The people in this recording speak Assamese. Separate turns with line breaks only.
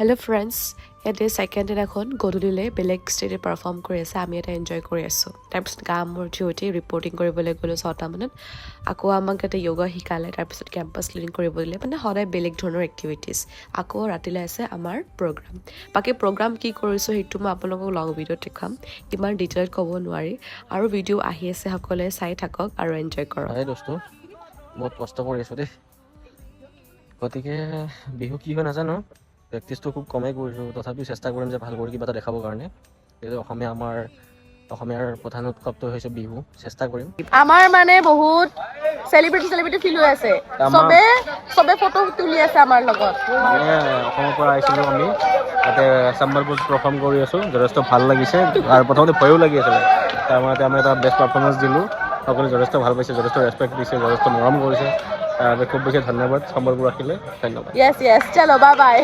Hello friends, ইয়াতে ছেকেণ্ড দিনাখন গধূলিলৈ বেলেগ ষ্টেটে পাৰফৰ্ম কৰি আছে আমি এটা এনজয় কৰি আছোঁ তাৰপিছত গাম উঠি উঠি ৰিপৰ্টিং কৰিবলৈ গ'লোঁ 6টা মানত আকৌ আমাক এটা য়োগা শিকালে তাৰপিছত কেম্পাছ ক্লিন কৰিব দিলে মানে সদায় বেলেগ ধৰণৰ এক্টিভিটিজ আকৌ ৰাতিলৈ আছে আমাৰ প্ৰগ্ৰাম বাকী প্ৰগ্ৰাম কি কৰিছোঁ সেইটো মই আপোনালোকক লং ভিডিঅ'ত দেখাম ইমান ডিটেইলত ক'ব নোৱাৰি আৰু ভিডিঅ' আহি আছে সকলোৱে চাই থাকক আৰু এনজয় কৰক
দোস্ত বহুত কষ্ট কৰি আছোঁ দেই গতিকে বিহু কি হয় নাজানো প্ৰেক্টিছটো খুব কমেই কৰিছোঁ তথাপিও চেষ্টা কৰিম যে ভাল কৰি কিবা এটা দেখাবৰ কাৰণে যিহেতু অসমীয়াৰ প্ৰধান উৎসৱটো হৈছে বিহু চেষ্টা কৰিম
আমাৰ মানে বহুত চেলিব্ৰিটি ফিল হৈ আছে চবে ফটো তুলি আছে আমাৰ লগত
মানে অসমৰ পৰা আহিছিলোঁ আমি তাতে চাম্বাৰপুৰত পাৰফৰ্ম কৰি আছোঁ যথেষ্ট ভাল লাগিছে আৰু প্ৰথমতে ভয়ো লাগি আছিলে তাৰ মাজতে আমি এটা বেষ্ট পাৰফৰ্মেঞ্চ দিলোঁ সকলোৱে যথেষ্ট ভাল পাইছে যথেষ্ট ৰেচপেক্ট দিছে যথেষ্ট মৰম কৰিছে খুব বেছি ধন্যবাদ চাম্বাৰপুৰ ৰাখিলে ধন্যবাদ
য়েছ চলো বাই